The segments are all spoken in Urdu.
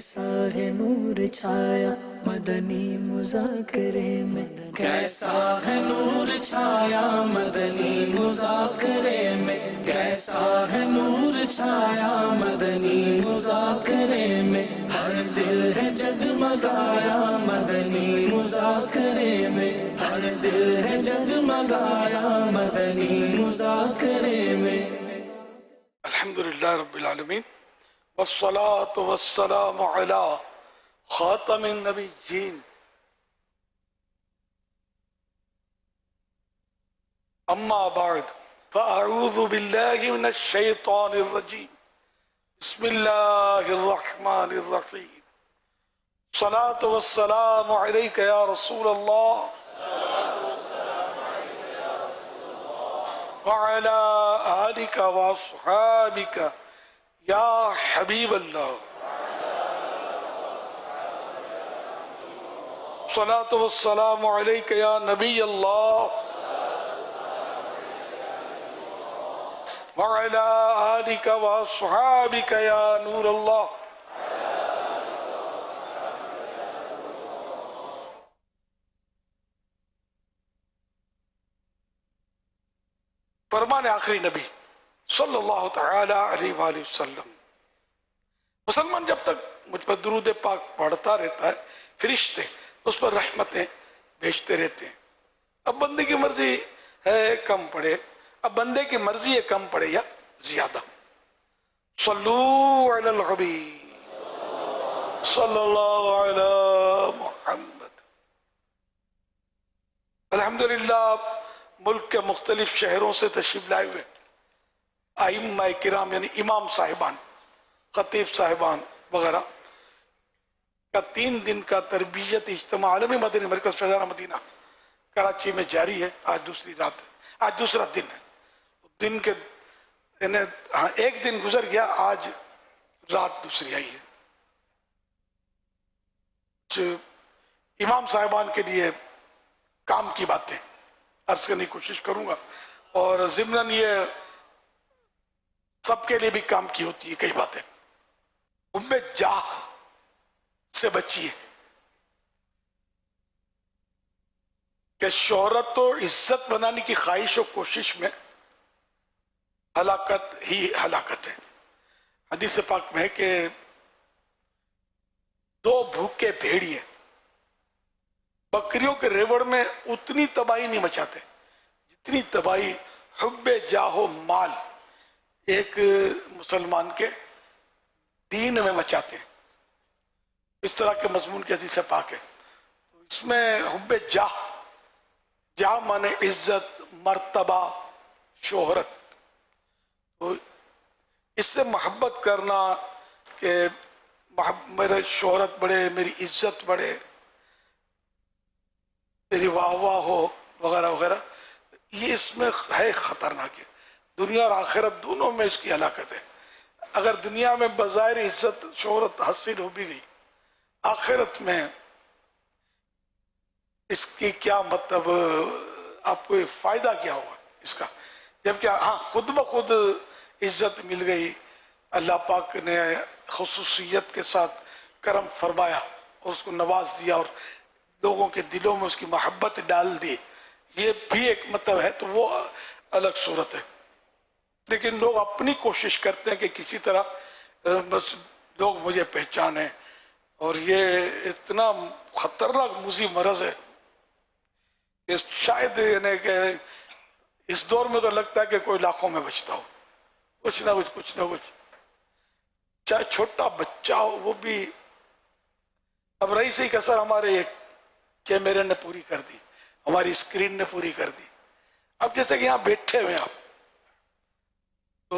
کیسا ہے نور چھایا مدنی مذاکرے میں، کیسا ہے نور چھایا مدنی مذاکرے میں، کیسا ہے نور چھایا مدنی مذاکرے میں، ہر دل ہے جگمگایا مدنی مذاکرے میں، ہر دل ہے جگمگایا مدنی مذاکرے میں۔ الحمدللہ رب العالمین والصلاة والسلام علی خاتم النبیین اما بعد فاعوذ باللہ من الشیطان الرجیم بسم اللہ الرحمن الرحیم صلاة والسلام علیک یا رسول اللہ وعلى آلك وأصحابك يا حبيب الله صلاة والسلام عليك يا نبي الله وعلى آلك وأصحابك يا نور الله۔ فرمان آخری نبی صلی اللہ تعالی علیہ وآلہ وسلم، مسلمان جب تک مجھ پر درود پاک پڑھتا رہتا ہے فرشتے اس پر رحمتیں بھیجتے رہتے ہیں۔ اب بندے کی مرضی ہے کم پڑھے، اب بندے کی مرضی ہے کم پڑھے یا زیادہ۔ صلو علی الحبیب صلی اللہ علی محمد۔ الحمدللہ ملک کے مختلف شہروں سے تشریف لائے ہوئے ائمہ کرام یعنی امام صاحبان، خطیب صاحبان وغیرہ کا 3 دن کا تربیت اجتماع عالمی مدنی مرکز فیضان مدینہ کراچی میں جاری ہے۔ آج دوسری رات ہے، آج دوسرا دن ہے۔ دن کے یعنی ایک دن گزر گیا، آج رات دوسری آئی ہے۔ امام صاحبان کے لیے کام کی باتیں عرض کرنے کی کوشش کروں گا، اور ضمناً یہ سب کے لیے بھی کام کی ہوتی ہے کئی باتیں۔ حب جاہ سے بچیے کہ شہرت و عزت بنانے کی خواہش و کوشش میں ہلاکت ہی ہلاکت ہے۔ حدیث پاک میں ہے کہ 2 بھوکے بھیڑیے بکریوں کے ریوڑ میں اتنی تباہی نہیں مچاتے جتنی تباہی حب جاہ و مال ایک مسلمان کے دین میں مچاتے ہیں۔ اس طرح کے مضمون کی حدیث پاک ہے۔ تو اس میں حب جاہ، جاہ مانے عزت، مرتبہ، شہرت، تو اس سے محبت کرنا کہ میرے شہرت بڑھے، میری عزت بڑھے، میری واہ واہ ہو وغیرہ وغیرہ، یہ اس میں ہے خطرناک ہے۔ دنیا اور آخرت دونوں میں اس کی ہلاکت ہے۔ اگر دنیا میں بظاہر عزت شہرت حاصل ہو بھی گئی، آخرت میں اس کی کیا مطلب، آپ کو فائدہ کیا ہوگا اس کا؟ جبکہ ہاں خود بخود عزت مل گئی، اللہ پاک نے خصوصیت کے ساتھ کرم فرمایا اور اس کو نواز دیا اور لوگوں کے دلوں میں اس کی محبت ڈال دی، یہ بھی ایک مطلب ہے، تو وہ الگ صورت ہے۔ لیکن لوگ اپنی کوشش کرتے ہیں کہ کسی طرح بس لوگ مجھے پہچانیں، اور یہ اتنا خطرناک موذی مرض ہے کہ شاید یعنی کہ اس دور میں تو لگتا ہے کہ کوئی لاکھوں میں بچتا ہو، کچھ نہ کچھ، چاہے چھوٹا بچہ ہو، وہ بھی اب رہی سی کسر ہمارے کیمرے نے پوری کر دی، ہماری اسکرین نے پوری کر دی۔ اب جیسے کہ یہاں بیٹھے ہوئے آپ، تو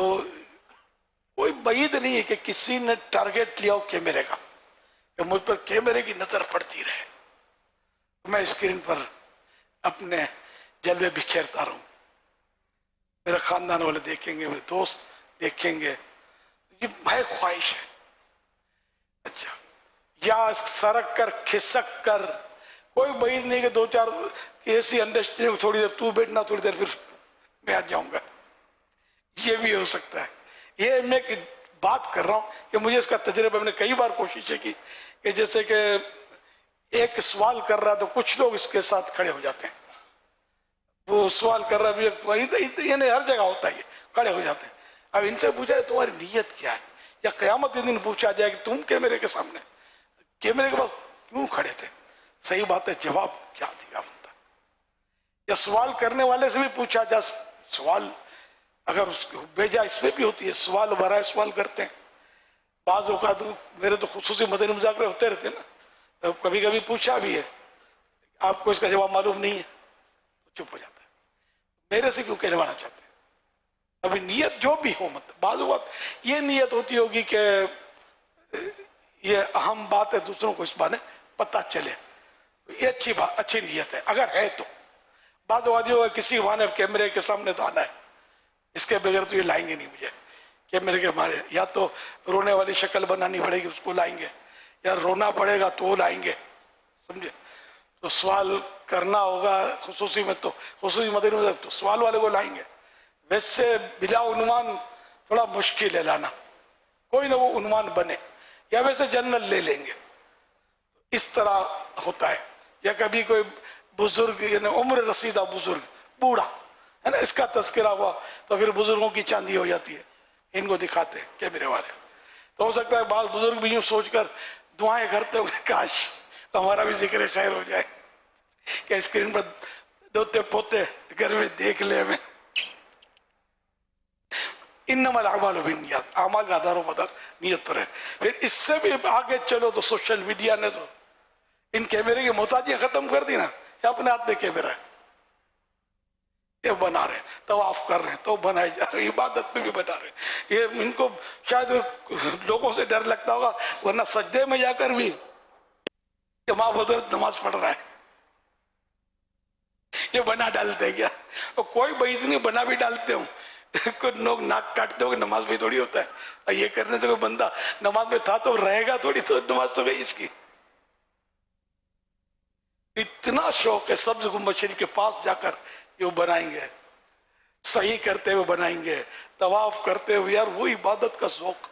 کوئی بعید نہیں ہے کہ کسی نے ٹارگیٹ لیا ہو کیمرے کا، کہ مجھ پر کیمرے کی نظر پڑتی رہے، میں اسکرین پر اپنے جلوے بکھیرتا رہوں، میرے خاندان والے دیکھیں گے، میرے دوست دیکھیں گے، یہ ہے خواہش ہے۔ اچھا، یا سرک کر کھسک کر، کوئی بعید نہیں کہ 2-4 کی ایسی انڈرسٹینڈنگ، تھوڑی دیر تو بیٹھنا، تھوڑی دیر پھر میں آ جاؤں گا، یہ بھی ہو سکتا ہے۔ یہ میں کہ بات کر رہا ہوں کہ مجھے اس کا تجربہ، میں نے کئی بار کوششیں کی کہ جیسے کہ ایک سوال کر رہا تو کچھ لوگ اس کے ساتھ کھڑے ہو جاتے ہیں، وہ سوال کر رہا بھی یعنی ہر جگہ ہوتا ہے، کھڑے ہو جاتے ہیں. اب ان سے پوچھا تمہاری نیت کیا ہے، یا قیامت کے دن پوچھا جائے کہ تم کیمرے کے سامنے کیمرے کے پاس کیوں کھڑے تھے؟ صحیح بات ہے، جواب کیا دیا بنتا. یا سوال کرنے والے سے بھی پوچھا جا، سوال اگر اس کو بھیجا، اس میں بھی ہوتی ہے سوال برائے سوال کرتے ہیں. بعض اوقات میرے تو خصوصی مدنی مذاکرے ہوتے رہتے ہیں نا، کبھی کبھی پوچھا بھی ہے آپ کو اس کا جواب معلوم نہیں ہے، چپ ہو جاتا ہے. میرے سے کیوں کہلوانا چاہتے ہیں؟ ابھی نیت جو بھی ہو، مطلب بعض اوقات یہ نیت ہوتی ہوگی کہ یہ اہم بات ہے، دوسروں کو اس بارے پتہ چلے، یہ اچھی بات، اچھی نیت ہے اگر ہے تو. بعض اوقات جو ہے کسی بہانے کیمرے کے سامنے تو آنا ہے، اس کے بغیر تو یہ لائیں گے نہیں مجھے کیمرے کے ہمارے، یا تو رونے والی شکل بنانی پڑے گی اس کو لائیں گے، یا رونا پڑے گا تو وہ لائیں گے، سمجھے. تو سوال کرنا ہوگا خصوصی میں، تو خصوصی مدنی میں تو سوال والے کو لائیں گے. ویسے بلا عنوان تھوڑا مشکل ہے لانا، کوئی نہ وہ عنوان بنے، یا ویسے جنرل لے لیں گے، اس طرح ہوتا ہے. یا کبھی کوئی بزرگ یعنی عمر رسیدہ بزرگ بوڑھا ہے نا، اس کا تذکرہ ہوا تو پھر بزرگوں کی چاندی ہو جاتی ہے، ان کو دکھاتے ہیں کیمرے والے. تو ہو سکتا ہے بعض بزرگ بھی یوں سوچ کر دعائیں کرتے ہوں کہ کاش تو ہمارا بھی ذکر خیر ہو جائے کہ اسکرین پر دوتے پوتے گھر میں دیکھ لے ہمیں. انما الاعمال بالنیات، اعمال کا دار و مدار نیت پر ہے. پھر اس سے بھی آگے چلو تو سوشل میڈیا نے تو ان کیمرے کی محتاجیاں ختم کر دی نا. یہ اپنے ہاتھ میں کیمرہ ہے، یہ بنا رہے ہیں، طواف کر رہے ہیں تو بنائے جا رہے ہیں، عبادت میں بھی بنا رہے ہیں. یہ ان کو شاید لوگوں سے ڈر لگتا ہوگا، ورنہ سجدے میں جا کر بھی کہ ماں بدرت نماز پڑھ رہا ہے، یہ بنا ڈالتے کیا؟ اور کوئی بعید نہیں، بنا بھی ڈالتے ہوں. کچھ لوگ ناک کاٹتے ہو کہ نماز میں تھوڑی ہوتا ہے، اور یہ کرنے سے کوئی بندہ نماز میں تھا تو رہے گا تھوڑی، تو نماز تو گئی اس کی. اتنا شوق ہے سبز گنبد شریف کے پاس جا کر یہ بنائیں گے، صحیح کرتے ہوئے بنائیں گے، طواف کرتے ہوئے. یار وہ عبادت کا ذوق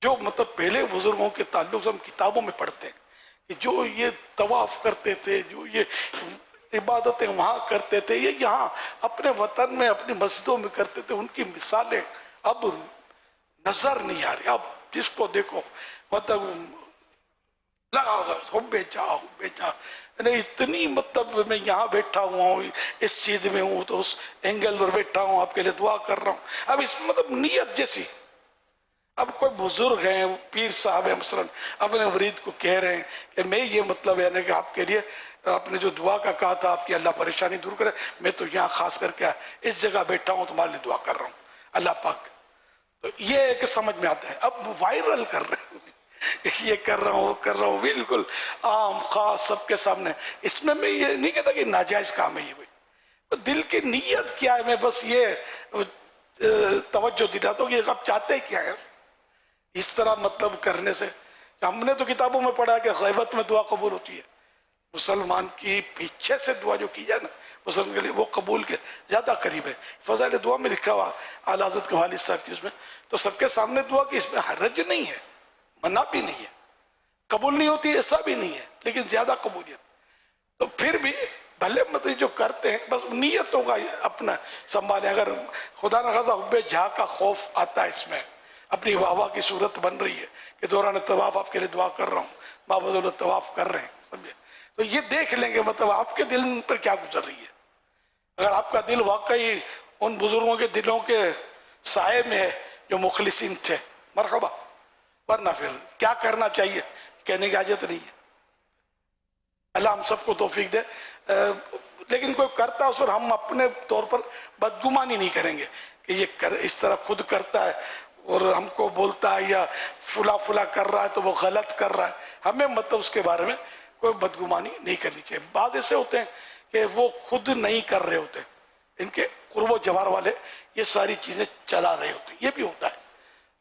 جو مطلب پہلے بزرگوں کے تعلق سے ہم کتابوں میں پڑھتے ہیں کہ جو یہ طواف کرتے تھے، جو یہ عبادتیں وہاں کرتے تھے، یہ یہاں اپنے وطن میں اپنی مسجدوں میں کرتے تھے، ان کی مثالیں اب نظر نہیں آ رہی. اب جس کو دیکھو مطلب لگا ہوگا ہوبے جا یعنی اتنی، مطلب میں یہاں بیٹھا ہوا ہوں، اس چیز میں ہوں تو اس اینگل پر بیٹھا ہوں، آپ کے لیے دعا کر رہا ہوں. اب اس مطلب نیت جیسی، اب کوئی بزرگ ہیں، پیر صاحب ہیں مثلاً، اپنے مرید کو کہہ رہے ہیں کہ میں یہ مطلب یعنی کہ آپ کے لیے آپ نے جو دعا کا کہا تھا، آپ کی اللہ پریشانی دور کرے، میں تو یہاں خاص کر کے اس جگہ بیٹھا ہوں، تمہارے لیے دعا کر رہا ہوں اللہ پاک. تو یہ ایک سمجھ میں آتا ہے. اب وائرل کر رہے ہیں، یہ کر رہا ہوں وہ کر رہا ہوں، بالکل عام خاص سب کے سامنے. اس میں یہ نہیں کہتا کہ ناجائز کام ہے یہ بھائی، دل کی نیت کیا ہے، میں بس یہ توجہ دلاتا ہوں کہ آپ چاہتے کیا ہے اس طرح مطلب کرنے سے. ہم نے تو کتابوں میں پڑھا کہ غیبت میں دعا قبول ہوتی ہے. مسلمان کی پیچھے سے دعا جو کی جائے نا مسلمان کے لیے، وہ قبول کے زیادہ قریب ہے. فضائل دعا میں لکھا ہوا اعلیٰ حضرت کے والد صاحب کی، اس میں تو سب کے سامنے دعا کی، اس میں حرج نہیں ہے، منع بھی نہیں ہے، قبول نہیں ہوتی ایسا بھی نہیں ہے، لیکن زیادہ قبولیت. تو پھر بھی بھلے مطلب جو کرتے ہیں بس نیتوں کا اپنا سنبھالیں. اگر خدا نخواستہ حب جہاں کا خوف آتا ہے، اس میں اپنی واہ کی صورت بن رہی ہے کہ دوران طواف آپ کے لیے دعا کر رہا ہوں، ماں بدولت طواف کر رہے ہیں، سمجھے، تو یہ دیکھ لیں گے مطلب آپ کے دل پر کیا گزر رہی ہے. اگر آپ کا دل واقعی ان بزرگوں کے دلوں کے سائے میں ہے جو مخلصین تھے، مرحبا، ورنہ پھر کیا کرنا چاہیے کہنے کی حاجت نہیں ہے. اللہ ہم سب کو توفیق دے. لیکن کوئی کرتا ہے اس پر ہم اپنے طور پر بدگمانی نہیں کریں گے کہ یہ اس طرح خود کرتا ہے اور ہم کو بولتا ہے یا فلا فلا کر رہا ہے تو وہ غلط کر رہا ہے. ہمیں مطلب اس کے بارے میں کوئی بدگمانی نہیں کرنی چاہیے. بعض ایسے ہوتے ہیں کہ وہ خود نہیں کر رہے ہوتے، ان کے قرب و جوار والے یہ ساری چیزیں چلا رہے ہوتے ہیں، یہ بھی ہوتا ہے.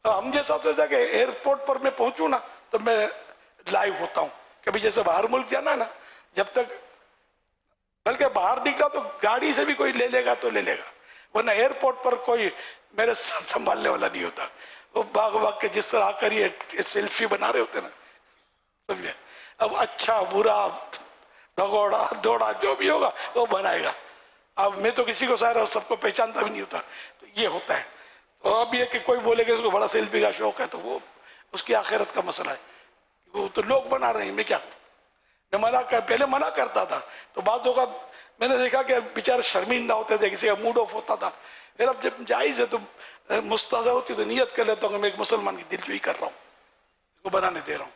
ہم جیسا تو ایسا کہ ایئرپورٹ پر میں پہنچوں نا تو میں لائیو ہوتا ہوں. کبھی جیسے باہر ملک جانا نا، جب تک بلکہ باہر نکلا تو گاڑی سے بھی کوئی لے لے گا تو لے لے گا، ورنہ ایئرپورٹ پر کوئی میرے ساتھ سنبھالنے والا نہیں ہوتا. وہ بھاگ بھاگ کے جس طرح آ کر یہ سیلفی بنا رہے ہوتے نا, سمجھے. اب اچھا برا بھگوڑا دوڑا جو بھی ہوگا وہ بنائے گا. اب میں تو کسی کو ظاہر سب کو پہچانتا بھی نہیں ہوتا, تو یہ ہوتا ہے. تو اب یہ کہ کوئی بولے کہ اس کو بڑا سیلفی کا شوق ہے تو وہ اس کی آخرت کا مسئلہ ہے. وہ تو لوگ بنا رہے ہیں, میں کیا میں پہلے منع کرتا تھا, تو بعض اوقات میں نے دیکھا کہ بیچارے شرمندہ ہوتے تھے, کسی کا موڈ آف ہوتا تھا. پھر اب جب جائز ہے تو مستحضر ہوتی تو نیت کر لیتا ہوں کہ میں ایک مسلمان کی دلجوئی کر رہا ہوں, اس کو بنانے دے رہا ہوں.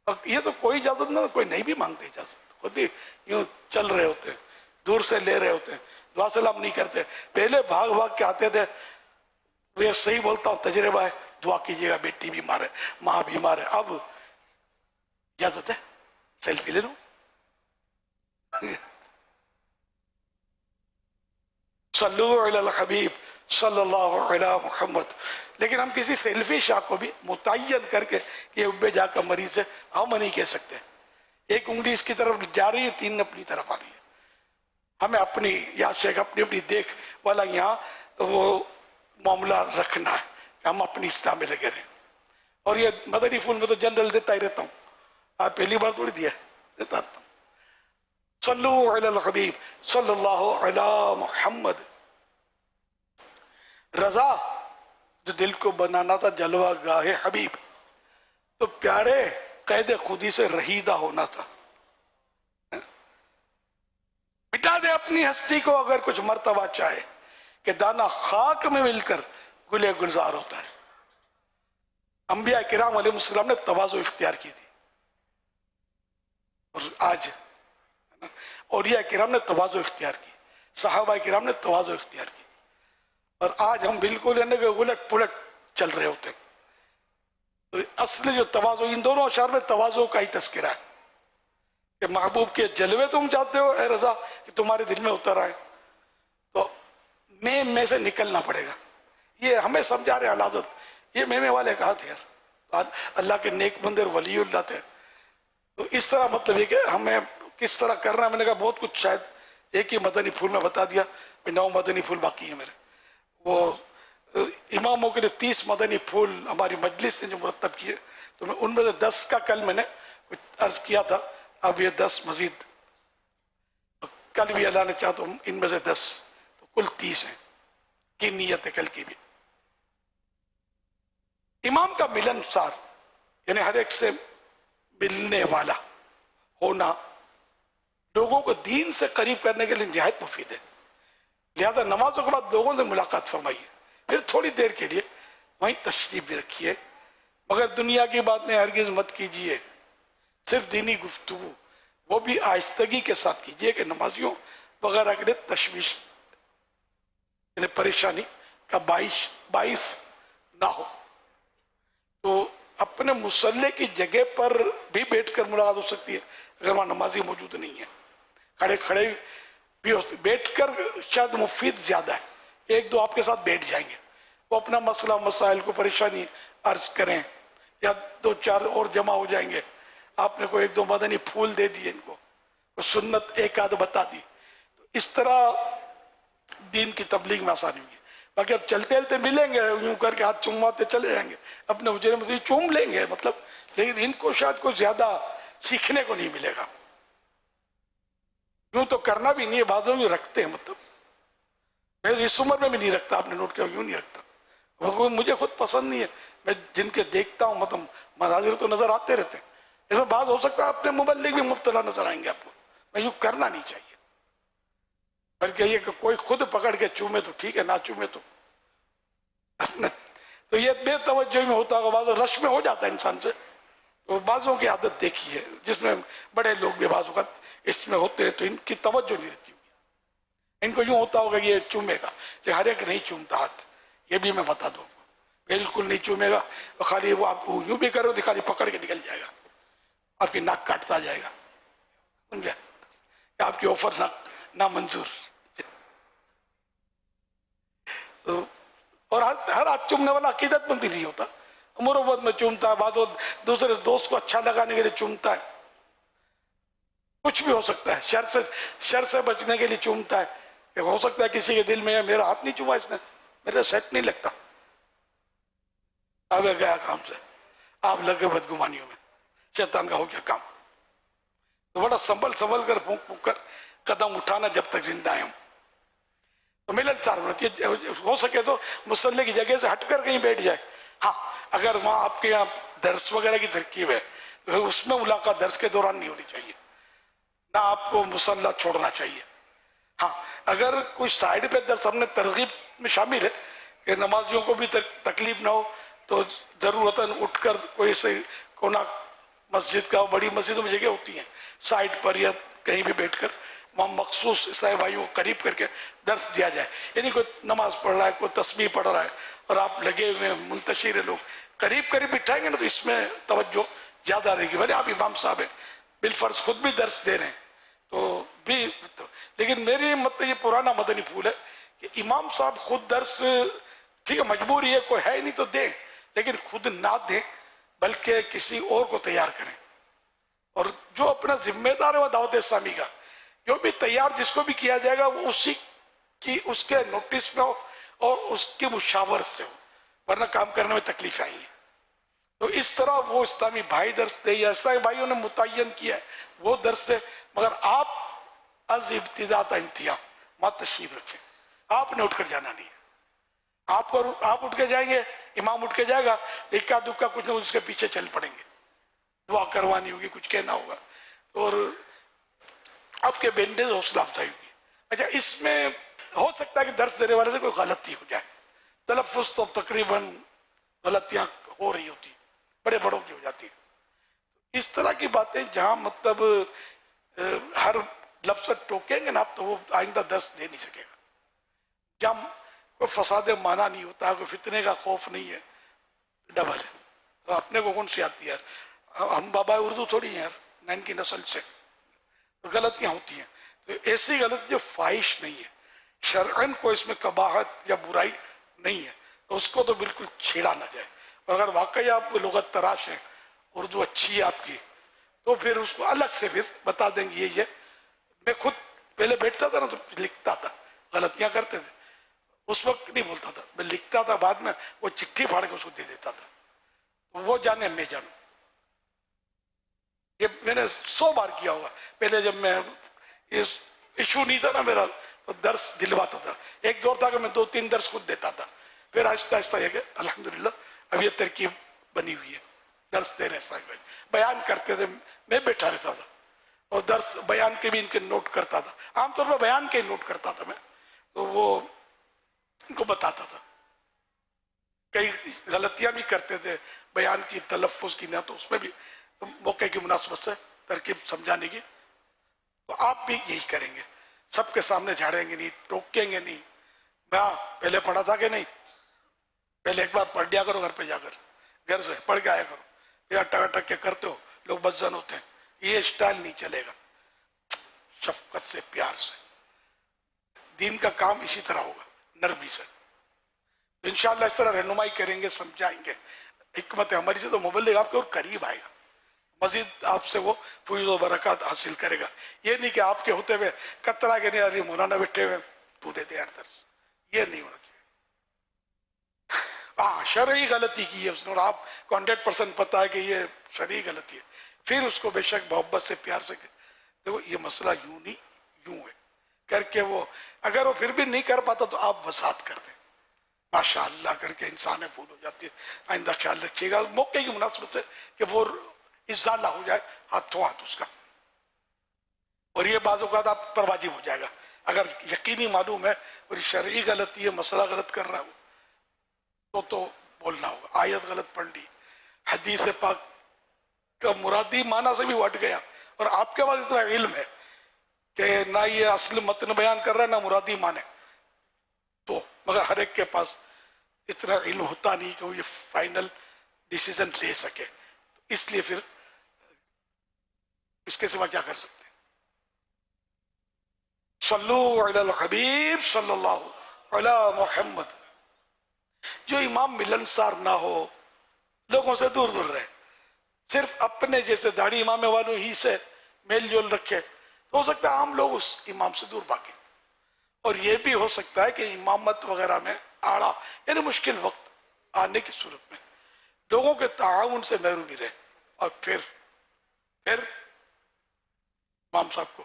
اور یہ تو کوئی اجازت نہ, کوئی نہیں بھی مانگتے اجازت, خود ہی یوں چل رہے ہوتے ہیں, دور سے لے رہے ہوتے ہیں, دعا سلام نہیں کرتے. پہلے بھاگ بھاگ کے آتے تھے. یہ صحیح بولتا ہوں, تجربہ ہے, دعا کیجیے گا, بیٹی بیمار ہے, ماں بیمار ہے, اب اجازت ہے سیلفی لے لوں. صلو علی الحبیب صلی اللہ علی محمد. لیکن ہم کسی سیلفی شاہ کو بھی متعین کر کے یہ ابے جا کا مریض ہے ہم نہیں کہہ سکتے. ایک انگلی اس کی طرف جا رہی ہے, تین اپنی طرف آ رہی ہے. ہمیں اپنی یا شیخ اپنی دیکھ والا یہاں وہ معاملہ رکھنا ہے کہ ہم اپنی اصلاح میں لگے رہیں. اور یہ مدنی پھول میں تو جنرل دیتا ہی رہتا ہوں, آپ پہلی بار تھوڑی دیا ہے, دیتا رہتا ہوں. صلو علی الحبیب صلی اللہ علی محمد. رضا جو دل کو بنانا تھا جلوہ گاہ حبیب, تو پیارے قید خودی سے رہیدہ ہونا تھا. مٹا دے اپنی ہستی کو اگر کچھ مرتبہ چاہے, کہ دانا خاک میں مل کر گلے گلزار ہوتا ہے. انبیاء کرام علیہ السلام نے تواضع اختیار کی تھی, اور آج اولیاء کرام نے تواضع اختیار کی, صحابہ کرام نے تواضع اختیار کی, اور آج ہم بالکل الٹ پلٹ چل رہے ہوتے ہیں. تو اصل جو تواضع, ان دونوں اشعار میں تواضع کا ہی تذکرہ ہے کہ محبوب کے جلوے تم چاہتے ہو اے رضا کہ تمہارے دل میں اتر آئے, تو میں سے نکلنا پڑے گا. یہ ہمیں سمجھا رہے حالات, یہ میں والے کہاں تھے یار, اللہ کے نیک بندے ولی اللہ تھے. تو اس طرح مطلب یہ کہ ہمیں کس طرح کرنا ہے. میں نے کہا بہت کچھ شاید ایک ہی مدنی پھول میں بتا دیا, 9 مدنی پھول باقی ہیں میرے. وہ اماموں کے لیے 30 مدنی پھول ہماری مجلس نے جو مرتب کیے, تو میں ان میں سے 10 کا کل میں نے کچھ عرض کیا تھا. اب یہ 10 مزید کل بھی اللہ نے چاہا تو ان میں سے 10, تو کل 30 ہیں کی نیت ہے کل کی بھی. امام کا ملن سار یعنی ہر ایک سے ملنے والا ہونا لوگوں کو دین سے قریب کرنے کے لیے نہایت مفید ہے. لہذا نمازوں کے بعد لوگوں سے ملاقات فرمائیے, پھر تھوڑی دیر کے لیے وہیں تشریف بھی رکھیے, مگر دنیا کی باتیں ہرگز مت کیجیے. صرف دینی گفتگو وہ بھی آہستگی کے ساتھ کیجیے کہ نمازیوں وغیرہ کے لیے تشویش یعنی پریشانی کا باعث نہ ہو. تو اپنے مصلی کی جگہ پر بھی بیٹھ کر ملاقات ہو سکتی ہے اگر وہاں نمازی موجود نہیں ہے. کھڑے کھڑے بھی ہو سکتے, بیٹھ کر شاید مفید زیادہ ہے. ایک دو آپ کے ساتھ بیٹھ جائیں گے, وہ اپنا مسئلہ مسائل کو پریشانی عرض کریں, یا 2-4 اور جمع ہو جائیں گے. آپ نے کوئی 1-2 مدنی پھول دے دیے, ان کو کوئی سنت ایک آدھ بتا دی, تو اس طرح دین کی تبلیغ میں آسانی ہوگی. باقی اب چلتے چلتے ملیں گے یوں کر کے ہاتھ چوماتے چلے جائیں گے, اپنے حجرے میں چوم لیں گے مطلب, لیکن ان کو شاید کوئی زیادہ سیکھنے کو نہیں ملے گا. یوں تو کرنا بھی نہیں ہے, بعضوں میں رکھتے ہیں, مطلب میں اس عمر میں بھی نہیں رکھتا, آپ نے نوٹ کیا, یوں نہیں رکھتا. وہ مجھے خود پسند نہیں ہے, میں جن کے دیکھتا ہوں مطلب مناظر تو نظر آتے رہتے ہیں, اس میں بعض ہو سکتا ہے اپنے مبلغ بھی مبتلا نظر آئیں گے آپ کو. میں یوں کرنا نہیں چاہیے, بلکہ یہ کہ کوئی خود پکڑ کے چومے تو ٹھیک ہے, نہ چومے تو یہ بے توجہ میں ہوتا ہوگا, بعض رش میں ہو جاتا ہے انسان سے. تو بعضوں کی عادت دیکھی ہے جس میں بڑے لوگ بھی بعض اوقات اس میں ہوتے ہیں, تو ان کی توجہ نہیں رہتی ہوگی. ان کو یوں ہوتا ہوگا یہ چومے گا, کہ ہر ایک نہیں چومتا ہاتھ, یہ بھی میں بتا دوں, بالکل نہیں چومے گا. خالی وہ آپ یوں بھی کرو تو خالی پکڑ کے نکل جائے گا, آپ کی ناک کاٹتا جائے گا, سمجھا, کہ آپ کی آفر نہ منظور. اور ہر ہاتھ چومنے والا عقیدت مند نہیں ہوتا, مروت میں چومتا ہے, بعض دوسرے دوست کو اچھا لگانے کے لیے چومتا ہے, کچھ بھی ہو سکتا ہے, شر سے بچنے کے لیے چومتا ہے, کہ ہو سکتا ہے کسی کے دل میں ہے میرا ہاتھ نہیں چوما اس نے، میرا سیٹ نہیں لگتا، اب گیا کام سے، آپ لگے بدگمانیوں میں، شیطان کا ہو گیا کام. تو بڑا سنبھل سنبھل کر پھونک پھونک کر قدم اٹھانا جب تک زندہ ہے. تو ملن سار ہوتی ہے، ہو سکے تو مصلی کی جگہ سے ہٹ کر کہیں بیٹھ جائے. ہاں اگر وہاں آپ کے یہاں درس وغیرہ کی ترکیب ہے تو اس میں ملاقات درس کے دوران نہیں ہونی چاہیے، نہ آپ کو مصلی چھوڑنا چاہیے. ہاں اگر کوئی سائڈ پہ درس ہم نے ترغیب میں شامل ہے کہ نمازیوں کو بھی تکلیف نہ ہو تو ضرورتاً اٹھ کر کوئی سے کونا مسجد کا، بڑی مسجدوں میں جگہ ہوتی ہیں سائڈ پر یا کہیں بھی بیٹھ کر وہاں مخصوص عیسائی بھائیوں کو قریب کر کے درس دیا جائے. یعنی کوئی نماز پڑھ رہا ہے، کوئی تسبیح پڑھ رہا ہے اور آپ لگے ہوئے منتشر ہیں، لوگ قریب قریب بٹھائیں گے نا تو اس میں توجہ زیادہ رہے گی. بھلے آپ امام صاحب ہیں، بالفرض خود بھی درس دے رہے ہیں تو بھی لیکن میری مطلب یہ پرانا مدنی پھول ہے کہ امام صاحب خود درس، ٹھیک ہے مجبوری ہے کوئی ہے نہیں تو دیں، لیکن خود نہ دیں بلکہ کسی اور کو تیار کریں. اور جو اپنا ذمہ دار ہے وہ دعوت اسلامی کا، جو بھی تیار جس کو بھی کیا جائے گا وہ اسی کی اس کے نوٹس میں ہو اور اس کی مشاورت سے ہو، ورنہ کام کرنے میں تکلیف آئی ہے. تو اس طرح وہ اسلامی بھائی درس دے یا اسلامی بھائیوں نے متعین کیا ہے وہ درس دے، مگر آپ از ابتدا تا انتہا وہاں تشریف رکھیں. آپ نے اٹھ کر جانا نہیں ہے. آپ اٹھ کے جائیں گے، امام اٹھ کے جائے گا، اکا دکا کچھ نہ اس کے پیچھے چل پڑیں گے، دعا کروانی ہوگی، کچھ کہنا ہوگا اور آپ کے بینڈیز حوصلہ افزائی ہوگی. اچھا اس میں ہو سکتا ہے کہ درس دینے والے سے کوئی غلطی ہو جائے، تلفظ تو تقریباً غلطیاں ہو رہی ہوتی ہیں، بڑے بڑوں کی ہو جاتی ہیں. اس طرح کی باتیں جہاں مطلب ہر لفظ ٹوکیں گے نا آپ تو وہ آئندہ درس دے نہیں سکے گا. جہاں کوئی فساد معنی نہیں ہوتا، کوئی فتنے کا خوف نہیں ہے، ڈبل ہے. تو اپنے کو کون سی آتی ہے یار، ہم بابا اردو تھوڑی ہیں یار، 9 کی نسل سے غلطیاں ہوتی ہیں. تو ایسی غلطی جو فاحش نہیں ہے، شرعن کو اس میں قباحت یا برائی نہیں ہے، تو اس کو تو بالکل چھیڑا نہ جائے. اور اگر واقعی آپ لغت تراش ہیں، اردو اچھی ہے آپ کی، تو پھر اس کو الگ سے پھر بتا دیں گے. یہ میں خود پہلے بیٹھتا تھا نا تو لکھتا تھا، غلطیاں کرتے تھے اس وقت نہیں بولتا تھا، میں لکھتا تھا، بعد میں وہ چٹھی پھاڑ کے اس کو دے دیتا تھا. وہ جانے میں جانوں، یہ میں نے 100 بار کیا ہوا. پہلے جب میں اس ایشو نہیں تھا نا میرا تو درس دلواتا تھا. ایک دور تھا کہ میں 2-3 درس خود دیتا تھا، پھر آہستہ آہستہ یہ کہ الحمدللہ اب یہ ترکیب بنی ہوئی ہے. درس دے رہے صاحب بیان کرتے تھے، میں بیٹھا رہتا تھا اور درس بیان کے بھی ان کے نوٹ کرتا تھا. عام طور پر بیان کے نوٹ کرتا تھا میں، تو وہ ان کو بتاتا تھا. کئی غلطیاں بھی کرتے تھے بیان کی، تلفظ کی، نہ تو اس میں بھی موقع کی مناسبت سے ترکیب سمجھانے کی. تو آپ بھی یہی کریں گے، سب کے سامنے جھاڑیں گے نہیں، ٹوکیں گے نہیں. میں پہلے پڑھا تھا کہ نہیں، پہلے ایک بار پڑھ لیا کرو گھر پہ جا کر، گھر سے پڑھ کے آیا کرو. پھر اٹک اٹک کے کرتے ہو، لوگ بدزن ہوتے ہیں. یہ اسٹائل نہیں چلے گا. شفقت سے، پیار سے. دین کا کام اسی طرح ہوگا، نرمی سے. انشاءاللہ اس طرح رہنمائی کریں گے، سمجھائیں گے. حکمت ہماری سے تو مبلغ آپ کے اور قریب آئے گا، مزید آپ سے وہ فیض و برکات حاصل کرے گا. یہ نہیں کہ آپ کے ہوتے ہوئے کترا کے نہیں، ارے مولانا بیٹھے ہوئے تو دے دے یار درس، یہ نہیں ہونا چاہیے. شرعی غلطی کی ہے اس نے اور آپ کو 100% پتا ہے کہ یہ شرعی غلطی ہے، پھر اس کو بے شک محبت سے، پیار سے دیکھو یہ مسئلہ یوں نہیں یوں ہے کر کے، وہ اگر وہ پھر بھی نہیں کر پاتا تو آپ وضاحت کر دیں ماشاء اللہ کر کے. انسان بھول ہو جاتی ہے، آئندہ خیال رکھیے گا موقع کی مناسبت سے کہ وہ ازالہ ہو جائے ہاتھوں ہاتھ اس کا. اور یہ بعض اوقات آپ پر واجب ہو جائے گا اگر یقینی معلوم ہے اور شرعی غلطی ہے، مسئلہ غلط کر رہا ہے تو بولنا ہوگا. آیت غلط پڑھ لی، حدیث پاک کا مرادی معنی سے بھی ہٹ گیا، اور آپ کے پاس اتنا علم ہے کہ نہ یہ اصل متن بیان کر رہا ہے نہ مرادی معنی، تو مگر ہر ایک کے پاس اتنا علم ہوتا نہیں کہ وہ یہ فائنل ڈیسیزن لے سکے. اس لیے پھر اس کے سوا کیا کر سکتے ہیں. صلو علی الحبیب صلی اللہ علی محمد. جو امام ملنسار نہ ہو، لوگوں سے دور دور رہے، صرف اپنے جیسے داڑھی امام والوں ہی سے میل جول رکھے، تو ہو سکتا ہے عام لوگ اس امام سے دور بھاگیں. اور یہ بھی ہو سکتا ہے کہ امامت وغیرہ میں آڑا یعنی مشکل وقت آنے کی صورت میں لوگوں کے تعاون سے محرومی رہے، اور پھر امام صاحب کو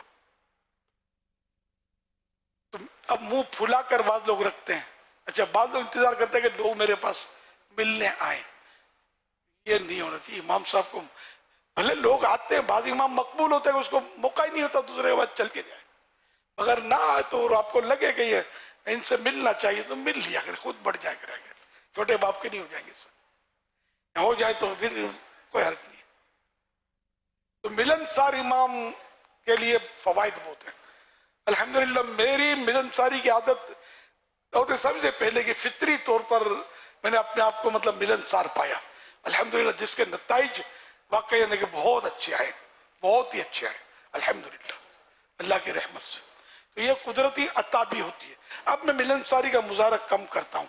تو اب منہ پھلا کر بعض لوگ رکھتے ہیں، اچھا بعض لوگ انتظار کرتے ہیں کہ لوگ میرے پاس ملنے آئیں. یہ نہیں ہونا چاہیے. امام صاحب کو بھلے لوگ آتے ہیں، بعض امام مقبول ہوتے ہیں، اس کو موقع ہی نہیں ہوتا دوسرے کے بعد چل کے جائے، اگر نہ آئے تو آپ کو لگے کہ یہ ان سے ملنا چاہیے تو مل لیا کرے، خود بڑھ جائے کرے گا، چھوٹے باپ کے نہیں ہو جائیں گے، ہو جائے تو پھر کوئی حرج نہیں. تو ملن سار امام کے لیے فوائد بہت ہیں. الحمدللہ میری ملن ساری کی عادت ہوتے سب سے پہلے کہ فطری طور پر میں نے اپنے آپ کو مطلب ملن سار پایا الحمدللہ، جس کے نتائج واقعی یعنی کہ بہت اچھے آئے، بہت ہی اچھے آئے الحمدللہ اللہ کی رحمت سے. تو یہ قدرتی عطا بھی ہوتی ہے. اب میں ملن ساری کا مظاہرہ کم کرتا ہوں.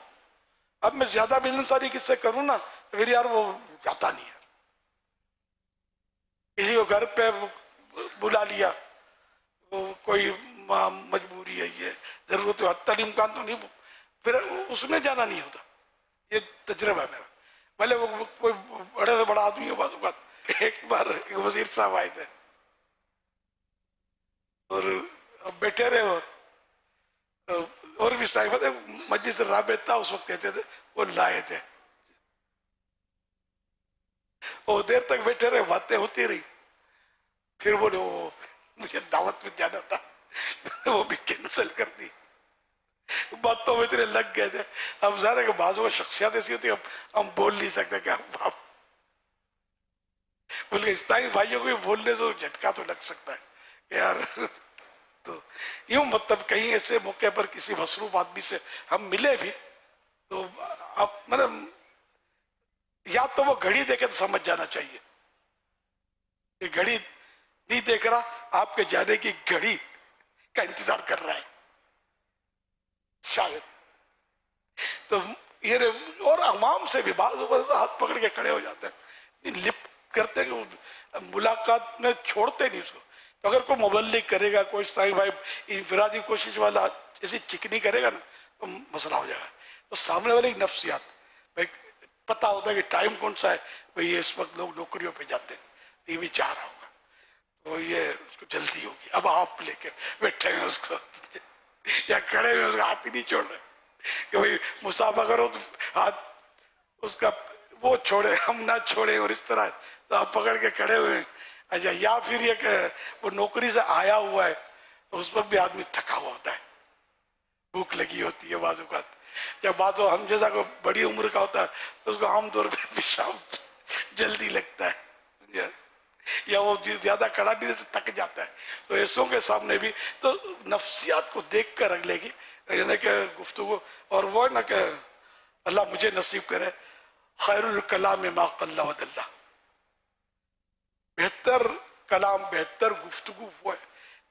اب میں زیادہ ملن ساری کس سے کروں نا پھر یار وہ جاتا نہیں ہے. کسی کو گھر پہ بلا لیا، وہ کوئی مجبوری ہے، یہ ضرورت ہے، حتی الامکان تو نہیں، پھر اس میں جانا نہیں ہوتا. یہ تجربہ ہے میرا. بھلے وہ کوئی بڑے سے بڑا آدمی ہو، بعض اوقات ایک بار ایک وزیر صاحب آئے تھے اور بیٹھے رہے ہو، اور بھی صاحب تھے مجلس رابطہ اس وقت کہتے تھے، وہ لائے تھے، وہ دیر تک بیٹھے رہے، باتیں ہوتی رہی، پھر بولے وہ مجھے دعوت میں جانا تھا، وہ بھی کینسل کر دی. باتوں میں اتنے لگ گئے تھے. اب ظاہر ہے کہ بعضوں کو شخصیت ایسی ہوتی ہے ہم بول نہیں سکتے کہ آپ بلکہ اسلامی بھائیوں کو بھی بولنے سے جھٹکا تو لگ سکتا ہے کہ یار. تو یوں مطلب کہیں ایسے موقع پر کسی مصروف آدمی سے ہم ملے بھی تو آپ مطلب یا تو وہ گھڑی دیکھے تو سمجھ جانا چاہیے کہ گھڑی نہیں دیکھ رہا، آپ کے جانے کی گھڑی کا انتظار کر رہا ہے شاید. تو یہ اور عوام سے بھی بعض اوقات ہاتھ پکڑ کے کھڑے ہو جاتے ہیں، لپ کرتے ہیں، ملاقات میں چھوڑتے نہیں اس کو. تو اگر کوئی مبلغ کرے گا، کوئی صاحب بھائی انفرادی کوشش والا ایسی چکنی کرے گا نا تو مسئلہ ہو جائے گا. تو سامنے والے کی نفسیات بھائی پتہ ہوتا ہے کہ ٹائم کون سا ہے، بھائی اس وقت لوگ نوکریوں پہ جاتے ہیں، یہ بھی چاہ رہا ہوگا تو یہ اس کو جلدی ہوگی. اب آپ لے کے بیٹھے ہیں اس کو یا کھڑے ہوئے اس کا ہاتھ ہی نہیں چھوڑ رہے کہ بھائی مسافہ کرو تو ہاتھ اس کا وہ چھوڑے ہم نہ چھوڑے، اور اس طرح تو آپ پکڑ کے کھڑے ہوئے ہیں. اچھا یا پھر یہ کہ وہ نوکری سے آیا ہوا ہے تو اس وقت بھی آدمی تھکا ہوا ہوتا ہے، بھوک لگی ہوتی ہے بعض اوقات. جب بات ہم جیسا کو بڑی عمر کا ہوتا ہے اس کو عام طور پہ پیشاب جلدی لگتا ہے یا وہ زیادہ کھڑا نہیں سے تھک جاتا ہے. تو ایسوں کے سامنے بھی تو نفسیات کو دیکھ کر اگلے کی یعنی کہ گفتگو، اور وہ ہے نا کہ اللہ مجھے نصیب کرے خیر الکلام ما قل و دل، بہتر کلام بہتر گفتگو وہ ہے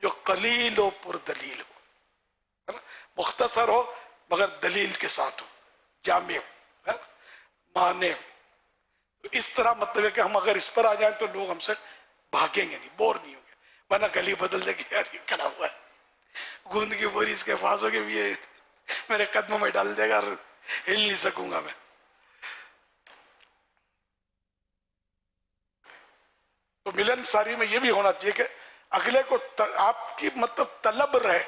جو قلیل و پر دلیل ہو، مختصر ہو مگر دلیل کے ساتھ ہو، جامع ہو، مانع. اس طرح مطلب ہے کہ ہم اگر اس پر آ جائیں تو لوگ ہم سے بھاگیں گے نہیں، بور نہیں ہوں گے. ورنہ گلی بدل دے کہ یار یہ کھڑا ہوا ہے گوند کی بوری اس کے پاس ہوگی، یہ میرے قدموں میں ڈال دے گا اور ہل نہیں سکوں گا میں. تو ملن ساری میں یہ بھی ہونا چاہیے کہ اگلے کو آپ کی مطلب طلب رہے،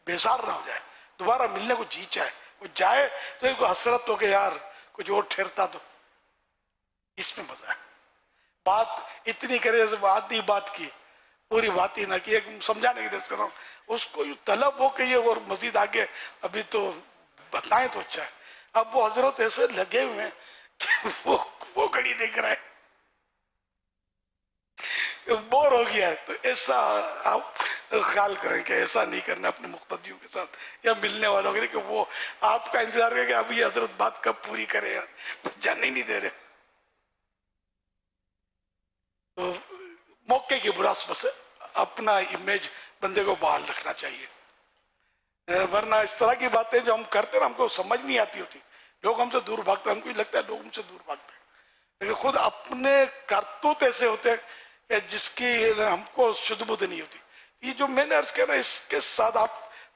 بیزار نہ ہو جائے، دوبارہ ملنے کو جی چاہے، وہ جائے تو ایک کو حسرت ہو کہ یار کچھ اور ٹھہرتا تو. اس میں مزہ ہے. بات اتنی کرے جیسے آدھی بات کی پوری بات ہی نہ کی، ایک سمجھانے کی درس کر رہا ہوں، اس کو طلب ہو کہ یہ اور مزید آگے ابھی تو بتائیں تو اچھا ہے. اب وہ حضرت ایسے لگے ہوئے ہیں کہ وہ گھڑی دیکھ رہا ہے، بور ہو گیا ہے. تو ایسا آپ خیال کریں کہ ایسا نہیں کرنا اپنے مقتدیوں کے ساتھ یا ملنے والوں کے لیے کہ وہ آپ کا انتظار کرے کہ اب یہ حضرت بات کب پوری کرے، یار جانے ہی نہیں دے رہے. تو موقع کی مناسبت سے اپنا امیج بندے کو بحال رکھنا چاہیے، ورنہ اس طرح کی باتیں جو ہم کرتے ہیں ہم کو سمجھ نہیں آتی ہوتی، لوگ ہم سے دور بھاگتے ہیں، ہم کو یہ لگتا ہے لوگ ہم سے دور بھاگتے ہیں، لیکن خود اپنے کرتوت ایسے ہوتے ہیں کہ جس کی ہم کو شد بدھ نہیں ہوتی. یہ جو میں نے عرض کیا نا اس کے ساتھ آپ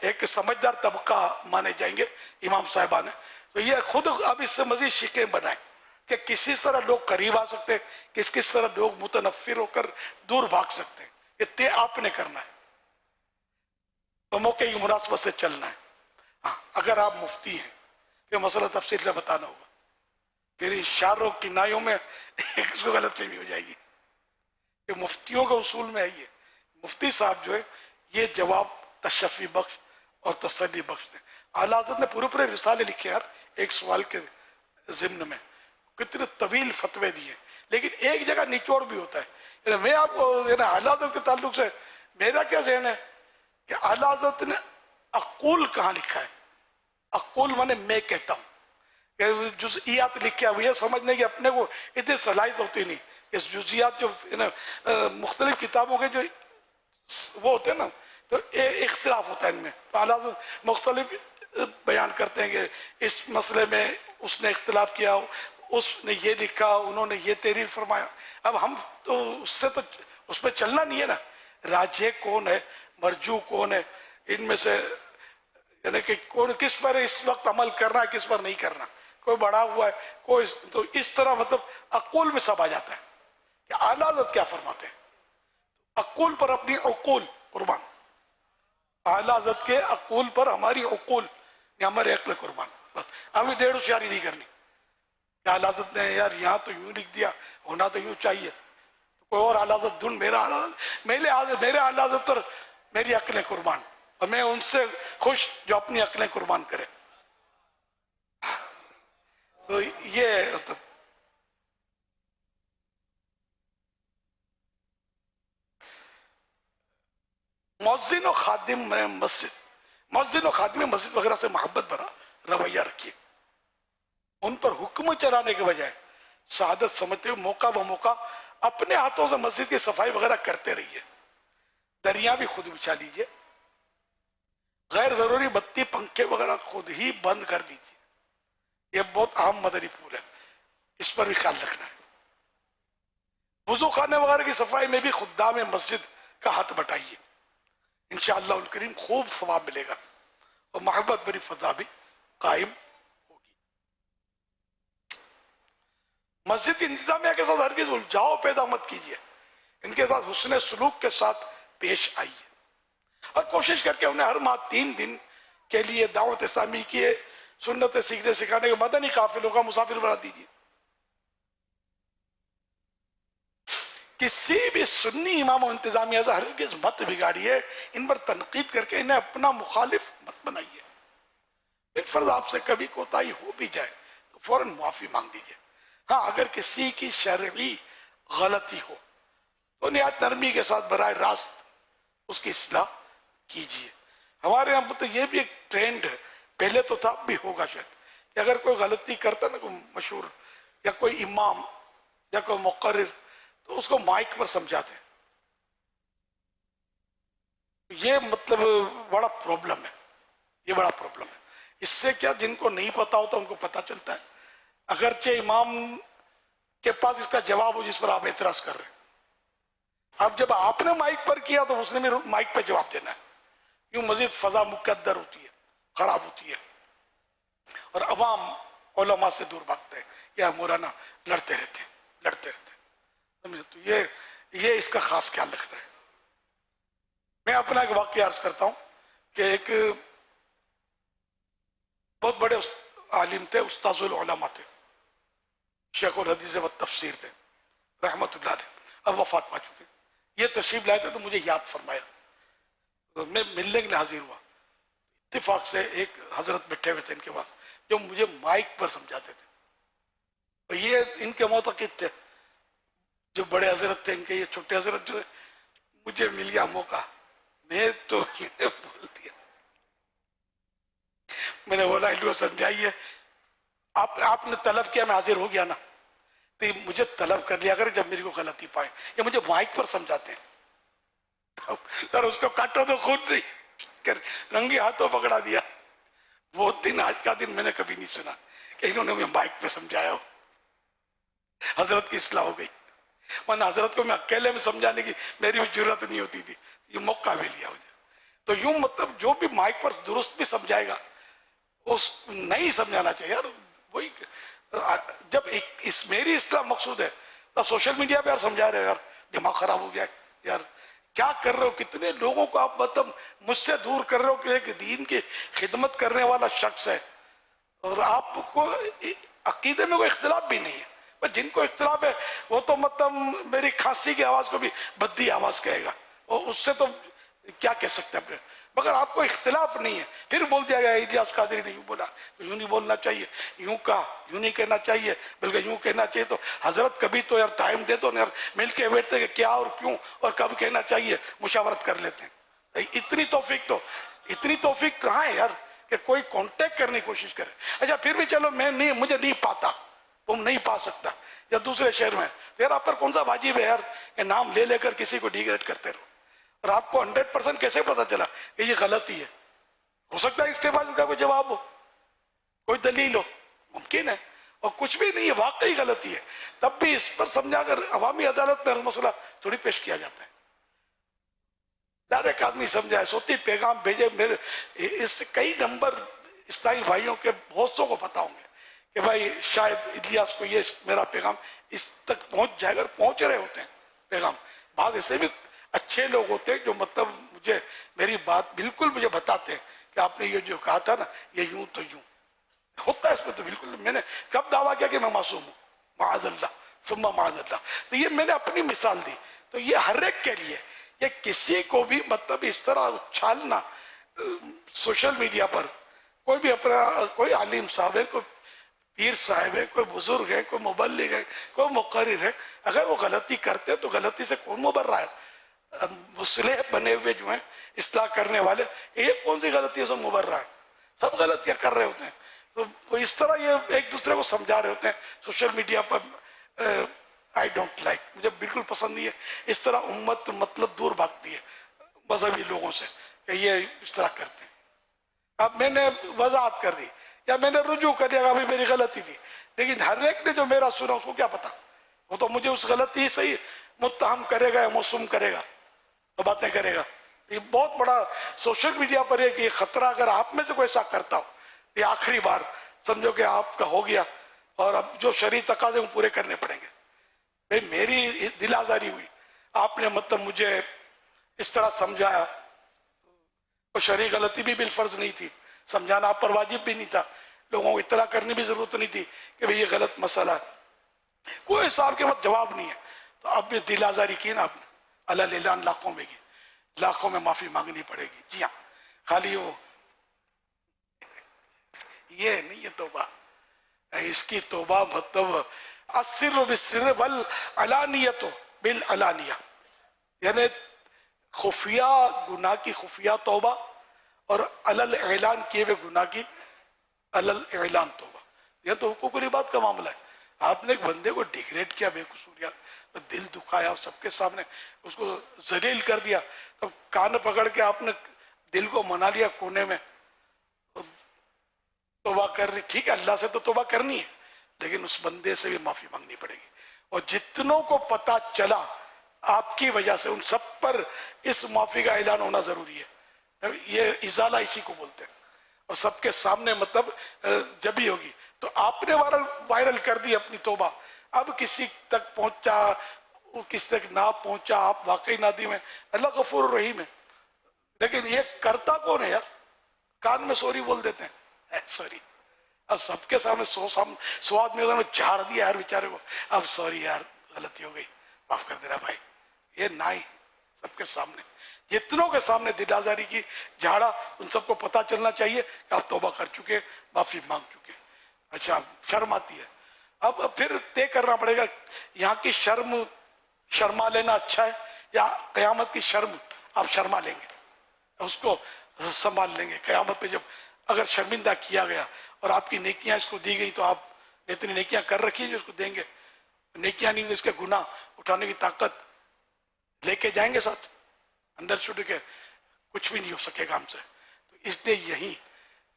ایک سمجھدار طبقہ مانے جائیں گے امام صاحبان ہیں، تو یہ خود اب اس سے مزید شکیں بنائیں کہ کس طرح لوگ قریب آ سکتے ہیں، کس طرح لوگ متنفر ہو کر دور بھاگ سکتے ہیں، یہ طے آپ نے کرنا ہے، تو موقع کی مناسبت سے چلنا ہے۔ ہاں اگر آپ مفتی ہیں یہ مسئلہ تفصیل سے بتانا ہوگا، پھر اشاروں کنایوں میں اس کو غلط فہمی ہو جائے گی کہ مفتیوں کے اصول میں ہے یہ، مفتی صاحب جو ہے یہ جواب تشفی بخش اور تسلی بخش دیں۔ اعلیٰ حضرت نے پورے رسالے لکھے یار ایک سوال کے ضمن میں، کتنے طویل فتوے دیے، لیکن ایک جگہ نچوڑ بھی ہوتا ہے۔ یعنی میں آپ کو اعلیٰ حضرت کے تعلق سے میرا کیا ذہن ہے کہ اعلیٰ حضرت نے اقول کہاں لکھا ہے؟ اقول مانے میں کہتا ہوں، کہ جزئیات لکھے ہوئی ہے، سمجھنے کی اپنے کو اتنی صلاحیت ہوتی نہیں، اس جزئیات جو مختلف کتابوں کے جو وہ ہوتے ہیں نا تو اختلاف ہوتا ہے ان میں، تو اعلیٰ حضرت مختلف بیان کرتے ہیں کہ اس مسئلے میں اس نے اختلاف کیا، اس نے یہ لکھا، انہوں نے یہ تحریر فرمایا۔ اب ہم تو اس پہ چلنا نہیں ہے نا، راجح کون ہے، مرجو کون ہے، ان میں سے یعنی کہ کون کس پر اس وقت عمل کرنا ہے، کس پر نہیں کرنا، کوئی بڑا ہوا ہے کوئی، تو اس طرح مطلب عقول میں سب آ جاتا ہے کہ اعلیٰ حضرت کیا فرماتے ہیں، عقول پر اپنی عقول قربان، اعلیٰ حضرت کے عقول پر ہماری عقول یا ہمارے عقل قربان، بس ہمیں ڈیڑھ ہوشیاری نہیں کرنی کہ اعلیٰ حضرت نے یار یہاں تو یوں لکھ دیا، ہونا تو یوں چاہیے، کوئی اور اعلیٰ حضرت دھن، میرا اعلیٰ حضرت، میرے اعلیٰ حضرت پر میری عقلیں قربان، اور میں ان سے خوش جو اپنی عقلیں قربان کرے۔ تو یہ مؤذن و خادم مسجد، مؤذن و خادم مسجد وغیرہ سے محبت بھرا رویہ رکھیے، ان پر حکم چلانے کے بجائے سعادت سمجھتے ہوئے موقع بموقع اپنے ہاتھوں سے مسجد کی صفائی وغیرہ کرتے رہیے، دریا بھی خود بچھا لیجیے، غیر ضروری بتی پنکھے وغیرہ خود ہی بند کر دیجیے، یہ بہت اہم مدنی پھول ہے، اس پر بھی خیال رکھنا ہے۔ وضو خانے وغیرہ کی صفائی میں بھی خدام مسجد کا ہاتھ بٹائیے، انشاءاللہ الکریم خوب ثواب ملے گا اور محبت بری فضا بھی قائم ہوگی۔ مسجد کی انتظامیہ کے ساتھ ہرگز الجھاؤ پیدا مت کیجیے، ان کے ساتھ حسن سلوک کے ساتھ پیش آئیے، اور کوشش کر کے انہیں ہر ماہ 3 دن کے لیے دعوت اسلامی کی سنت سیکھنے سکھانے کے مدنی قافلوں کا مسافر بنا دیجیے۔ کسی بھی سنی امام و انتظامیہ سے ہرگز مت بگاڑیے، ان پر تنقید کر کے انہیں اپنا مخالف مت بنائیے، بالفرض آپ سے کبھی کوتاہی ہو بھی جائے تو فوراً معافی مانگ دیجیے، ہاں اگر کسی کی شرعی غلطی ہو تو نہایت نرمی کے ساتھ براہ راست اس کی اصلاح کیجیے۔ ہمارے یہاں تو یہ بھی ایک ٹرینڈ ہے، پہلے تو تھا اب بھی ہوگا شاید، کہ اگر کوئی غلطی کرتا نا کوئی مشہور یا کوئی امام یا کوئی مقرر تو اس کو مائک پر سمجھاتے ہیں، یہ مطلب بڑا پرابلم ہے، یہ بڑا پرابلم ہے۔ اس سے کیا جن کو نہیں پتا ہوتا ان کو پتا چلتا ہے، اگرچہ امام کے پاس اس کا جواب ہو جس پر آپ اعتراض کر رہے ہیں، اب جب آپ نے مائک پر کیا تو اس نے بھی مائک پہ جواب دینا ہے، یوں مزید فضا مقدر ہوتی ہے، خراب ہوتی ہے، اور عوام علماء سے دور بھاگتے ہیں یا مولانا لڑتے رہتے ہیں، تو یہ اس کا خاص خیال رکھنا ہے۔ میں اپنا ایک واقعہ عرض کرتا ہوں کہ ایک بہت بڑے عالم تھے، استاذ العلماء تھے، شیخ الحدیث و تفسیر تھے رحمت اللہ علیہ، اب وفات پا چکے، یہ تشریف لائے تھے تو مجھے یاد فرمایا، میں ملنے کے لیے حاضر ہوا، اتفاق سے ایک حضرت بیٹھے ہوئے تھے ان کے پاس جو مجھے مائک پر سمجھاتے تھے، اور یہ ان کے معتقد تھے، جو بڑے حضرت تھے ان کے، یہ چھوٹے حضرت جو مجھے مل گیا موقع، میں تو بول دیا، میں نے بولا علم سمجھائیے، آپ نے طلب کیا میں حاضر ہو گیا نا، تو یہ مجھے طلب کر لیا کرے جب میری کو غلطی پائے، یہ مجھے مائک پر سمجھاتے ہیں، اور اس کو کاٹا تو خود نہیں کر رنگی ہاتھوں پکڑا دیا۔ وہ دن آج کا دن میں نے کبھی نہیں سنا کہ انہوں نے مجھے مائک پہ سمجھایا ہو، حضرت کی اصلاح ہو گئی، ورنہ حضرت کو میں اکیلے میں سمجھانے کی میری بھی ضرورت نہیں ہوتی تھی، یہ موقع بھی لیا مجھے، تو یوں مطلب جو بھی مائک پر درست بھی سمجھائے گا اس نہیں سمجھانا چاہیے یار. وہی جب میری اصلاح مقصود ہے تو سوشل میڈیا پہ یار سمجھا رہے ہو یار دماغ خراب ہو گیا ہے یار, کیا کر رہے ہو, کتنے لوگوں کو آپ مطلب مجھ سے دور کر رہے ہو کہ ایک دین کی خدمت کرنے والا شخص ہے اور آپ کو عقیدے میں کوئی اختلاف بھی نہیں ہے. پر جن کو اختلاف ہے وہ تو مطلب میری کھانسی کی آواز کو بھی بدی آواز کہے گا, اور اس سے تو کیا کہہ سکتے ہیں اپنے, مگر آپ کو اختلاف نہیں ہے. پھر بول دیا گیا الیاس قادری نے یوں بولا, یوں نہیں بولنا چاہیے, یوں کہا, یوں نہیں کہنا چاہیے, بلکہ یوں کہنا چاہیے. تو حضرت کبھی تو یار ٹائم دے دو نا یار, مل کے بیٹھتے کہ کیا اور کیوں اور کب کہنا چاہیے, مشاورت کر لیتے ہیں. اتنی توفیق کہاں ہے یار کہ کوئی کانٹیکٹ کرنے کی کوشش کرے. اچھا پھر بھی چلو مجھے نہیں پاتا, تم نہیں پا سکتا, یا دوسرے شہر میں, تو یار آپ پر کون سا واجب ہے یار کہ نام لے لے کر کسی کو ڈیگریڈ کرتے رہو, اور آپ کو 100% کیسے پتا چلا کہ یہ غلطی ہے؟ ہو سکتا ہے اس کے بعد اس کا کوئی جواب ہو, کوئی دلیل ہو, ممکن ہے, اور کچھ بھی نہیں ہے, واقعی غلطی ہے. تب بھی اس پر سمجھا کر عوامی عدالت میں مسئلہ تھوڑی پیش کیا جاتا ہے. ڈائریکٹ آدمی سمجھائے, صوتی پیغام بھیجے. میرے اس سے کئی نمبر اسلامی بھائیوں کے بہت سو کو پتا ہوں گے کہ بھائی شاید الیاس کو یہ میرا پیغام اس تک پہنچ جائے گا, پہنچ رہے ہوتے ہیں پیغام. بعض ایسے بھی اچھے لوگ ہوتے ہیں جو مطلب مجھے میری بات بالکل مجھے بتاتے ہیں کہ آپ نے یہ جو کہا تھا نا یہ یوں تو یوں ہوتا ہے. اس میں تو بالکل میں نے کب دعویٰ کیا کہ میں معصوم ہوں؟ معاذ اللہ ثم معاذ اللہ. تو یہ میں نے اپنی مثال دی. تو یہ ہر ایک کے لیے, یہ کسی کو بھی مطلب اس طرح اچھالنا سوشل میڈیا پر, کوئی بھی اپنا کوئی عالم صاحب ہے, کوئی پیر صاحب ہے, کوئی بزرگ ہے, کوئی مبلغ ہے, کوئی مقرر ہے, اگر وہ غلطی کرتے تو غلطی سے کون مبرہ ہے؟ مصلح بنے ہوئے جو ہیں اصلاح کرنے والے, یہ کون سی غلطیوں سے مبرہ ہے؟ سب غلطیاں کر رہے ہوتے ہیں. تو وہ اس طرح یہ ایک دوسرے کو سمجھا رہے ہوتے ہیں social media per. I don't like, مجھے بالکل پسند نہیں ہے اس طرح امت مطلب دور بھاگتی ہے مذہبی لوگوں سے کہ یہ اس طرح کرتے ہیں. اب میں نے وضاحت کر دی یا میں نے رجوع کر دیا, ابھی میری غلطی تھی, لیکن ہر ایک نے جو میرا سنا اس کو کیا پتا, وہ تو مجھے اس غلطی سے ہی متہم کرے گا یا موسوم کرے گا, تو باتیں کرے گا. یہ بہت بڑا سوشل میڈیا پر ہے کہ یہ خطرہ اگر آپ میں سے کوئی ایسا کرتا ہو, یہ آخری بار سمجھو کہ آپ کا ہو گیا, اور اب جو شرعی تقاضے وہ پورے کرنے پڑیں گے. بھئی میری دل آزاری ہوئی, آپ نے مطلب مجھے اس طرح سمجھایا, تو شرعی غلطی بھی بالفرض نہیں تھی, سمجھانا آپ پر واجب بھی نہیں تھا, لوگوں کو اطلاع کرنے بھی ضرورت نہیں تھی کہ بھئی یہ غلط مسئلہ ہے, کوئی صاحب کے وقت جواب نہیں ہے. تو اب یہ دل آزاری کی نا آپ نے, اللہ اعلان لاکھوں میں کی, لاکھوں میں معافی مانگنی پڑے گی. جی ہاں, خالی وہ یہ نہیں ہے توبہ, اس کی توبہ مطلب السر بالسر والعلانیت بالعلانیہ, یعنی خفیہ گناہ کی خفیہ توبہ اور علل اعلان کیے ہوئے گناہ کی علل اعلان توبہ. یہ تو حقوق العباد کا معاملہ ہے. آپ نے ایک بندے کو ڈیگریڈ کیا بے قصور, یار دل دکھایا, سب کے سامنے اس کو ذلیل کر دیا, تب کان پکڑ کے آپ نے دل کو منا لیا کونے میں, توبہ کر رہی, ٹھیک ہے اللہ سے تو توبہ کرنی ہے, لیکن اس بندے سے بھی معافی مانگنی پڑے گی. اور جتنوں کو پتا چلا آپ کی وجہ سے, ان سب پر اس معافی کا اعلان ہونا ضروری ہے. یہ ازالہ اسی کو بولتے ہیں, اور سب کے سامنے مطلب جب ہی ہوگی. تو آپ نے وائرل کر دی اپنی توبہ, اب کسی تک پہنچا کسی تک نہ پہنچا, آپ واقعی نادم ہیں, اللہ غفور الرحیم ہے. لیکن یہ کرتا کون ہے یار؟ کان میں سوری بول دیتے ہیں, سوری. اب سب کے سامنے سو آدمی میں جھاڑ دیا یار بیچارے کو, اب سوری یار غلطی ہو گئی, معاف کر دینا بھائی. یہ نہ ہی سب کے سامنے, جتنوں کے سامنے دل آزاری کی جھاڑا, ان سب کو پتا چلنا چاہیے کہ آپ توبہ کر چکے, معافی مانگ چکے. اچھا شرم آتی ہے, اب پھر طے کرنا پڑے گا یہاں کی شرما لینا اچھا ہے یا قیامت کی شرم آپ شرما لیں گے, اس کو سنبھال لیں گے. قیامت پہ جب اگر شرمندہ کیا گیا اور آپ کی نیکیاں اس کو دی گئی, تو آپ اتنی نیکیاں کر رکھی ہیں جو اس کو دیں گے, نیکیاں نہیں, اس کے گناہ اٹھانے کی طاقت لے کے جائیں گے ساتھ, انڈرسٹوڈ کہ کچھ بھی نہیں ہو سکے گا ہم سے. تو اس لیے یہی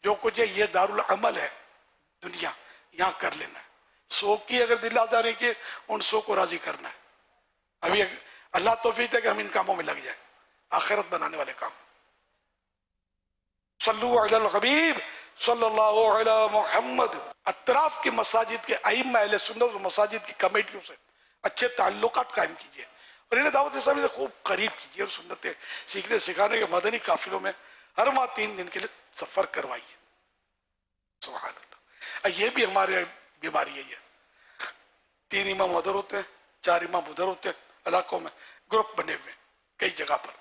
جو کچھ ہے یہ دارالعمل ہے دنیا, یہاں کر لینا ہے. 100 کی اگر دل آزاری کی, ان 100 کو راضی کرنا ہے. ابھی اللہ توفیق ہے کہ ہم ان کاموں میں لگ جائیں, آخرت بنانے والے کام. صلو علی الحبیب صلی اللہ علی محمد. اطراف کی مساجد کے ائمہ اہل سنت و مساجد کی کمیٹیوں سے اچھے تعلقات قائم کیجئے اور انہیں دعوت اسلامی سے خوب قریب کیجئے اور سنتیں سیکھنے سکھانے کے مدنی قافلوں میں ہر ماہ 3 دن کے لیے سفر کروائیے. سبحان اللہ. یہ بھی ہمارے بیماری ہے. یہ 3 امام ادھر ہوتے ہیں، 4 امام ادھر ہوتے ہیں، علاقوں میں گروپ بنے ہوئے ہیں کئی جگہ پر،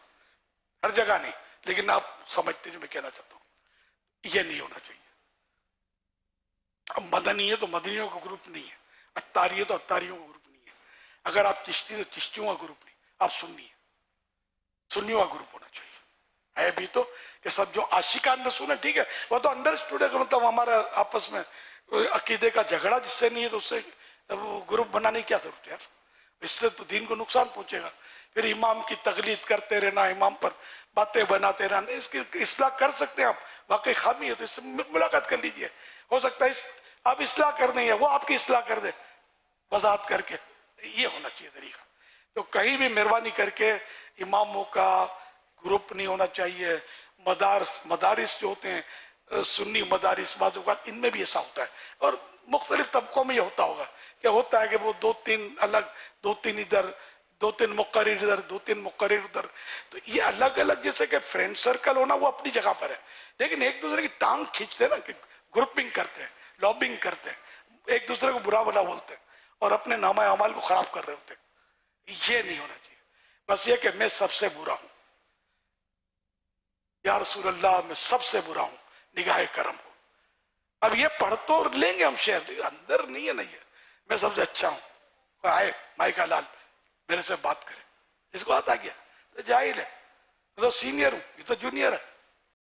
ہر جگہ نہیں لیکن آپ سمجھتے جو میں کہنا چاہتا ہوں. یہ نہیں ہونا چاہیے. اب مدنی ہے تو مدنیوں کا گروپ نہیں ہے، اتاری ہے تو اتاریوں کا گروپ نہیں ہے. اگر آپ چشتی تو چشتیوں کا گروپ نہیں، آپ سنی ہے، سنیوں کا گروپ ہونا چاہیے. ہے بھی تو کہ سب جو عاشقان رسول ہیں ٹھیک ہے، وہ تو انڈرسٹوڈ ہے کہ مطلب ہمارا آپس میں عقیدے کا جھگڑا جس سے نہیں ہے تو اس سے وہ گروپ بنانے کی کیا ضرورت ہے یار. اس سے تو دین کو نقصان پہنچے گا. پھر امام کی تقلید کرتے رہنا، امام پر باتیں بناتے رہنا، اس کی اصلاح کر سکتے ہیں آپ. واقعی خامی ہے تو اس سے ملاقات کر لیجئے. ہو سکتا ہے آپ اصلاح کر دیں یا وہ آپ کی اصلاح کر دے وضاحت کر کے. یہ ہونا چاہیے طریقہ. تو کہیں بھی مہربانی کر کے اماموں کا گروپ نہیں ہونا چاہیے. مدارس جو ہوتے ہیں سنی مدارس بعض اوقات ان میں بھی ایسا ہوتا ہے اور مختلف طبقوں میں یہ ہوتا ہوگا کہ ہوتا ہے کہ وہ 2-3 الگ، 2-3 ادھر، 2-3 مقرر ادھر، 2-3 مقرر ادھر. تو یہ الگ الگ جیسے کہ فرینڈ سرکل ہونا وہ اپنی جگہ پر ہے لیکن ایک دوسرے کی ٹانگ کھینچتے ہیں نا، کہ گروپنگ کرتے ہیں، لابنگ کرتے ہیں، ایک دوسرے کو برا بلا بولتے ہیں اور اپنے نامہ اعمال کو خراب کر رہے ہوتے ہیں. یہ نہیں ہونا چاہیے. بس یہ کہ میں سب سے برا ہوں یا رسول اللہ، میں سب سے برا ہوں، نگاہ کرم ہو. اب یہ پڑھ تو لیں گے ہم شہر، اندر نہیں ہے. نہیں ہے میں سب سے اچھا ہوں. کوئی آئے مائکا لال میرے سے بات کرے، اس کو آتا کیا؟ تو جاہل ہے. میں تو سینئر ہوں، یہ تو جونیئر ہے.